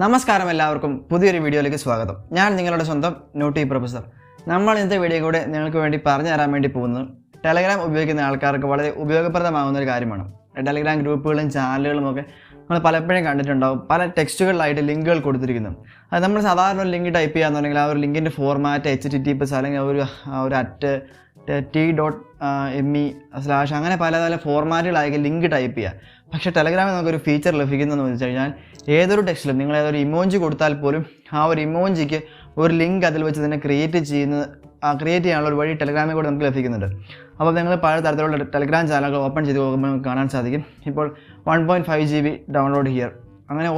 നമസ്കാരം എല്ലാവർക്കും പുതിയൊരു വീഡിയോയിലേക്ക് സ്വാഗതം. ഞാൻ നിങ്ങളുടെ സ്വന്തം നോട്ടി പ്രൊഫസർ. നമ്മൾ ഇന്നത്തെ വീഡിയോ കൂടെ നിങ്ങൾക്ക് വേണ്ടി പറഞ്ഞു തരാൻ വേണ്ടി പോകുന്നത് ടെലഗ്രാം ഉപയോഗിക്കുന്ന ആൾക്കാർക്ക് വളരെ ഉപയോഗപ്രദമാകുന്ന ഒരു കാര്യമാണ്. ടെലഗ്രാം ഗ്രൂപ്പുകളും ചാനലുകളും ഒക്കെ നമ്മൾ പലപ്പോഴും കണ്ടിട്ടുണ്ടാവും. പല ടെക്സ്റ്റുകളിലായിട്ട് ലിങ്കുകൾ കൊടുത്തിരിക്കുന്നു. അത് നമ്മൾ സാധാരണ ഒരു ലിങ്ക് ടൈപ്പ് ചെയ്യാന്നുണ്ടെങ്കിൽ ആ ഒരു ലിങ്കിൻ്റെ ഫോർമാറ്റ് HTTPS അല്ലെങ്കിൽ ഒരു t.me/ അങ്ങനെ പല പല ഫോർമാറ്റുകളായിരിക്കും ലിങ്ക് ടൈപ്പ് ചെയ്യുക. പക്ഷേ ടെലഗ്രാമിൽ നമുക്കൊരു ഫീച്ചർ ലഭിക്കുന്നതെന്ന് വെച്ച് കഴിഞ്ഞാൽ ഏതൊരു ടെക്സ്റ്റിലും നിങ്ങൾ ഏതൊരു ഇമോജി കൊടുത്താൽ പോലും ആ ഒരു ഇമോജിക്ക് ഒരു ലിങ്ക് അതിൽ വെച്ച് തന്നെ ക്രിയേറ്റ് ചെയ്യാനുള്ള ഒരു വഴി ടെലഗ്രാമിൽ കൂടെ നമുക്ക് ലഭിക്കുന്നുണ്ട്. അപ്പോൾ നിങ്ങൾ പല തരത്തിലുള്ള ടെലഗ്രാം ചാനലുകൾ ഓപ്പൺ ചെയ്ത് നോക്കുമ്പോൾ നമുക്ക് കാണാൻ സാധിക്കും. ഇപ്പോൾ 1.5 GB ഡൗൺലോഡ് ഹിയർ, അങ്ങനെ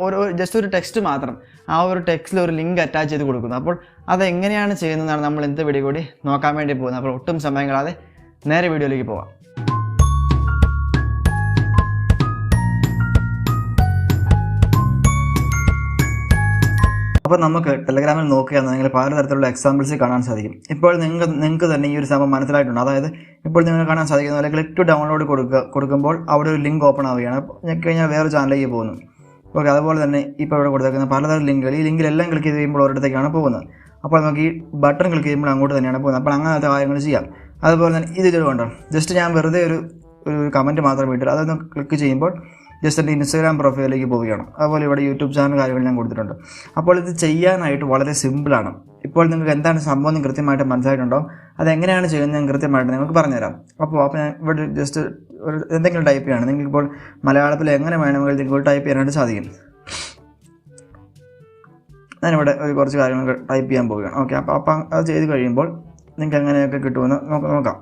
ഓരോ ജസ്റ്റ് ഒരു ടെക്സ്റ്റ് മാത്രം ആ ഒരു ടെക്സ്റ്റിൽ ഒരു ലിങ്ക് അറ്റാച്ച് ചെയ്ത് കൊടുക്കുന്നു. അപ്പോൾ അതെങ്ങനെയാണ് ചെയ്യുന്നതാണ് നമ്മൾ ഇന്നത്തെ വീഡിയോ കൂടി നോക്കാൻ വേണ്ടി പോകുന്നത്. അപ്പോൾ ഒട്ടും സമയം കളയാതെ നേരെ വീഡിയോയിലേക്ക് പോകാം. അപ്പോൾ നമുക്ക് ടെലഗ്രാമിൽ നോക്കുകയാണെന്നുണ്ടെങ്കിൽ പലതരത്തിലുള്ള എക്സാമ്പിൾസ് കാണാൻ സാധിക്കും. ഇപ്പോൾ നിങ്ങൾക്ക് തന്നെ ഈ ഒരു സംഭവം മനസ്സിലായിട്ടുണ്ട്. അതായത് ഇപ്പോൾ നിങ്ങൾ കാണാൻ സാധിക്കുന്ന പോലെ ക്ലിക്ക് ടു ഡൗൺലോഡ് കൊടുക്കുമ്പോൾ അവിടെ ഒരു ലിങ്ക് ഓപ്പൺ ആവുകയാണ്. അപ്പോൾ കഴിഞ്ഞാൽ വേറെ ചാനലിലേക്ക് പോകുന്നു. ഓക്കെ, അതുപോലെ തന്നെ ഇപ്പോൾ ഇവിടെ കൊടുത്തേക്കുന്ന പലതരം ലിങ്കുകൾ, ഈ ലിങ്കിലെല്ലാം ക്ലിക്ക് ചെയ്യുമ്പോൾ ഒരിടത്തേക്കാണ് പോകുന്നത്. അപ്പോൾ നമുക്ക് ഈ ബട്ടൺ ക്ലിക്ക് ചെയ്യുമ്പോൾ അങ്ങോട്ട് തന്നെയാണ് പോകുന്നത്. അപ്പോൾ അങ്ങനത്തെ കാര്യങ്ങൾ ചെയ്യാം. അതുപോലെ തന്നെ ഇത് കണ്ടോ, ജസ്റ്റ് ഞാൻ വെറുതെ ഒരു കമൻറ്റ് മാത്രം ഇട്ടിട്ട് അതൊന്ന് ക്ലിക്ക് ചെയ്യുമ്പോൾ ജസ്റ്റ് എൻ്റെ ഇൻസ്റ്റാഗ്രാം പ്രൊഫൈലിലേക്ക് പോവുകയാണ്. അതുപോലെ ഇവിടെ യൂട്യൂബ് ചാനൽ കാര്യങ്ങൾ ഞാൻ കൊടുത്തിട്ടുണ്ട്. അപ്പോൾ ഇത് ചെയ്യാനായിട്ട് വളരെ സിമ്പിളാണ്. ഇപ്പോൾ നിങ്ങൾക്ക് എന്താണ് സംഭവം കൃത്യമായിട്ട് മനസ്സിലായിട്ടുണ്ടാവും. അതെങ്ങനെയാണ് ചെയ്യുന്നത് ഞാൻ കൃത്യമായിട്ട് നിങ്ങൾക്ക് പറഞ്ഞുതരാം. അപ്പോൾ ഞാൻ ഇവിടെ ജസ്റ്റ് എന്തെങ്കിലും ടൈപ്പ് ചെയ്യുകയാണ്. നിങ്ങൾക്കിപ്പോൾ മലയാളത്തിൽ എങ്ങനെ വേണമെങ്കിൽ നിങ്ങൾക്ക് ടൈപ്പ് ചെയ്യാനായിട്ട് സാധിക്കും. ഞാനിവിടെ കുറച്ച് കാര്യങ്ങൾ ടൈപ്പ് ചെയ്യാൻ പോവുകയാണ്. ഓക്കെ, അപ്പം അത് ചെയ്ത് കഴിയുമ്പോൾ നിങ്ങൾക്ക് എങ്ങനെയൊക്കെ കിട്ടുമെന്ന് നോക്കാം.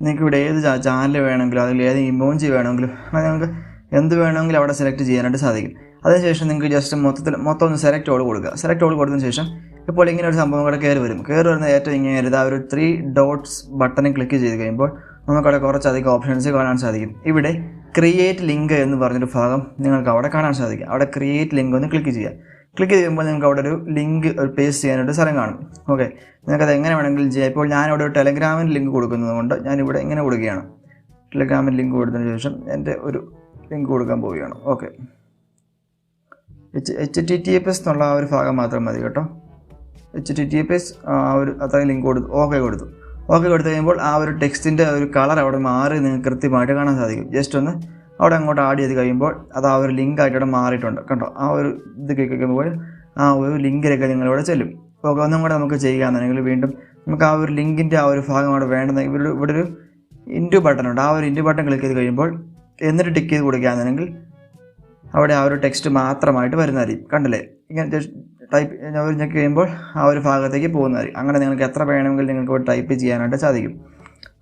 നിങ്ങൾക്ക് ഇവിടെ ഏത് ചാനൽ വേണമെങ്കിലും അതിൽ ഏത് ഇമോജി വേണമെങ്കിലും അത് നിങ്ങൾക്ക് എന്ത് വേണമെങ്കിലും അവിടെ സെലക്ട് ചെയ്യാനായിട്ട് സാധിക്കും. അതിനുശേഷം നിങ്ങൾക്ക് ജസ്റ്റ് മൊത്തം ഒന്ന് സെലക്ട് ഓൾ കൊടുക്കുക. സെലക്ട് ഓൾ കൊടുത്തതിന് ശേഷം ഇപ്പോൾ ഇങ്ങനെ ഒരു സംഭവം കൂടെ കയറി വരുന്നത് ഏറ്റവും ഇങ്ങനെ ആ ഒരു 3 ഡോട്ട്സ് ബട്ടണിൽ ക്ലിക്ക് ചെയ്ത് കഴിയുമ്പോൾ നമുക്കവിടെ കുറച്ചധികം ഓപ്ഷൻസ് കാണാൻ സാധിക്കും. ഇവിടെ ക്രിയേറ്റ് ലിങ്ക് എന്ന് പറഞ്ഞൊരു ഭാഗം നിങ്ങൾക്ക് അവിടെ കാണാൻ സാധിക്കും. അവിടെ ക്രിയേറ്റ് ലിങ്ക് ഒന്ന് ക്ലിക്ക് ചെയ്യുക. ക്ലിക്ക് ചെയ്യുമ്പോൾ നിങ്ങൾക്ക് അവിടെ ഒരു ലിങ്ക് പേസ്റ്റ് ചെയ്യാനായിട്ട് സ്ഥലം കാണും. ഓക്കെ, നിങ്ങൾക്കത് എങ്ങനെ വേണമെങ്കിലും ചെയ്യാം. ഇപ്പോൾ ഞാനിവിടെ ഒരു ടെലഗ്രാമിൽ ലിങ്ക് കൊടുക്കുന്നത് കൊണ്ട് ഞാനിവിടെ ഇങ്ങനെ കൊടുക്കുകയാണ്. ടെലഗ്രാമിൽ ലിങ്ക് കൊടുത്തതിന് ശേഷം എൻ്റെ ഒരു ലിങ്ക് കൊടുക്കാൻ പോവുകയാണ്. ഓക്കെ, HTTPS എന്നുള്ള ആ ഒരു ഭാഗം മാത്രം മതി കേട്ടോ. HTTPS അത്രയും ലിങ്ക് ഓക്കെ കൊടുത്തു കഴിയുമ്പോൾ ആ ഒരു ടെക്സ്റ്റിൻ്റെ ഒരു കളർ അവിടെ മാറി നിങ്ങൾക്ക് കൃത്യമായിട്ട് കാണാൻ സാധിക്കും. ജസ്റ്റ് ഒന്ന് അവിടെ അങ്ങോട്ട് ആഡ് ചെയ്ത് കഴിയുമ്പോൾ അത് ആ ഒരു ലിങ്കായിട്ട് അവിടെ മാറിയിട്ടുണ്ട് കണ്ടോ. ആ ഒരു ഇത് കേൾക്കുമ്പോൾ ആ ഒരു ലിങ്കിലൊക്കെ നിങ്ങളിവിടെ ചെല്ലും. ഓക്കെ, ഒന്നും കൂടെ നമുക്ക് ചെയ്യുകയാണെന്നുണ്ടെങ്കിൽ വീണ്ടും നമുക്ക് ആ ഒരു ലിങ്കിൻ്റെ ആ ഒരു ഭാഗം അവിടെ വേണ്ടെന്നെങ്കിൽ ഇവിടെ ഒരു ഇൻറ്റു ബട്ടൺ ഉണ്ട്. ആ ഒരു ഇൻറ്റു ബട്ടൺ ക്ലിക്ക് ചെയ്ത് കഴിയുമ്പോൾ എന്നിട്ട് ടിക്ക് ചെയ്ത് കൊടുക്കുകയാണെന്നുണ്ടെങ്കിൽ അവിടെ ആ ഒരു ടെക്സ്റ്റ് മാത്രമായിട്ട് വരുന്നതായിരിക്കും. കണ്ടില്ലേ, ഇങ്ങനെ ടൈപ്പ് ഞെക്കി കഴിയുമ്പോൾ ആ ഒരു ഭാഗത്തേക്ക് പോകുന്നതായിരിക്കും. അങ്ങനെ നിങ്ങൾക്ക് എത്ര വേണമെങ്കിൽ നിങ്ങൾക്ക് ടൈപ്പ് ചെയ്യാനായിട്ട് സാധിക്കും.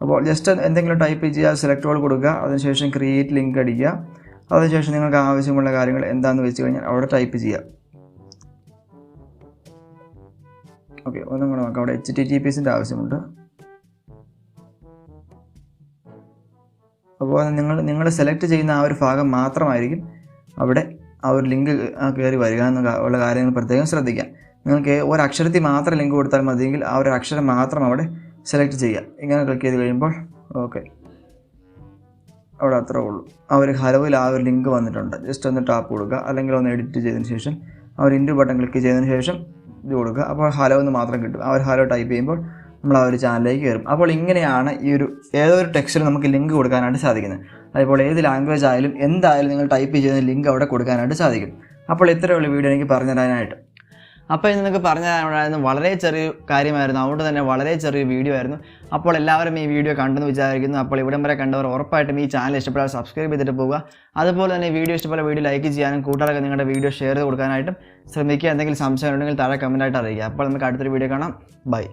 അപ്പോൾ ജസ്റ്റ് എന്തെങ്കിലും ടൈപ്പ് ചെയ്യുക, സെലക്ട് ഓൾ കൊടുക്കുക, അതിനുശേഷം ക്രിയേറ്റ് ലിങ്ക് അടിക്കുക. അതിനുശേഷം നിങ്ങൾക്ക് ആവശ്യമുള്ള കാര്യങ്ങൾ എന്താണെന്ന് വെച്ച് കഴിഞ്ഞാൽ അവിടെ ടൈപ്പ് ചെയ്യുക. ഓക്കെ, ഒന്നും കൂടെ നോക്കാം. അവിടെ HTTPSൻ്റെ ആവശ്യമുണ്ട്. അപ്പോൾ നിങ്ങൾ സെലക്ട് ചെയ്യുന്ന ആ ഒരു ഭാഗം മാത്രമായിരിക്കും അവിടെ ആ ഒരു ലിങ്ക് കയറി വരിക എന്നുള്ള കാര്യങ്ങൾ പ്രത്യേകം ശ്രദ്ധിക്കാം. നിങ്ങൾക്ക് ഒരു അക്ഷരത്തിൽ മാത്രം ലിങ്ക് കൊടുത്താൽ മതിയെങ്കിൽ ആ ഒരു അക്ഷരം മാത്രം അവിടെ സെലക്ട് ചെയ്യുക. ഇങ്ങനെ ക്ലിക്ക് ചെയ്ത് കഴിയുമ്പോൾ ഓക്കെ, അവിടെ അത്രേ ഉള്ളൂ. ആ ഒരു ഹലോയിൽ ആ ഒരു ലിങ്ക് വന്നിട്ടുണ്ട്. ജസ്റ്റ് ഒന്ന് ടാപ്പ് കൊടുക്കുക, അല്ലെങ്കിൽ ഒന്ന് എഡിറ്റ് ചെയ്തതിന് ശേഷം ആ ഒരു ഇൻറ്റു ബട്ടൺ ക്ലിക്ക് ചെയ്തതിന് ശേഷം ഇത് കൊടുക്കുക. അപ്പോൾ ഹലോ എന്ന് മാത്രം കിട്ടും. ആ ഒരു ഹലോ ടൈപ്പ് ചെയ്യുമ്പോൾ നമ്മൾ ആ ഒരു ചാനലിലേക്ക് കയറും. അപ്പോൾ ഇങ്ങനെയാണ് ഈ ഒരു ഏതൊരു ടെക്സ്റ്റിൽ നമുക്ക് ലിങ്ക് കൊടുക്കാനായിട്ട് സാധിക്കുന്നത്. അതുപോലെ ഏത് ലാംഗ്വേജ് ആയാലും എന്തായാലും നിങ്ങൾ ടൈപ്പ് ചെയ്യുന്ന ലിങ്ക് അവിടെ കൊടുക്കാനായിട്ട് സാധിക്കും. അപ്പോൾ ഇത്രയുള്ള വീഡിയോ എനിക്ക് പറഞ്ഞു തരാനായിട്ട്. അപ്പോൾ ഇന്ന് നിങ്ങൾക്ക് പറഞ്ഞു തരാനായിരുന്നു വളരെ ചെറിയൊരു കാര്യമായിരുന്നു. അതുകൊണ്ട് തന്നെ വളരെ ചെറിയൊരു വീഡിയോ ആയിരുന്നു. അപ്പോൾ എല്ലാവരും ഈ വീഡിയോ കണ്ടെന്ന് വിചാരിക്കുന്നു. അപ്പോൾ ഇവിടം വരെ കണ്ടവർ ഉറപ്പായിട്ടും ഈ ചാനൽ ഇഷ്ടപ്പെട്ടാൽ സബ്സ്ക്രൈബ് ചെയ്തിട്ട് പോവുക. അതുപോലെ തന്നെ വീഡിയോ ഇഷ്ടപ്പെട്ട വീഡിയോ ലൈക്ക് ചെയ്യാനും കൂട്ടുകാർക്ക് നിങ്ങളുടെ വീഡിയോ ഷെയർ ചെയ്ത് കൊടുക്കാനായിട്ടും ശ്രമിക്കുക. എന്തെങ്കിലും സംശയം ഉണ്ടെങ്കിൽ താഴെ കമൻറ്റായിട്ട് അറിയിക്കുക. അപ്പോൾ നമുക്ക് അടുത്തൊരു വീഡിയോ കാണാം. ബൈ.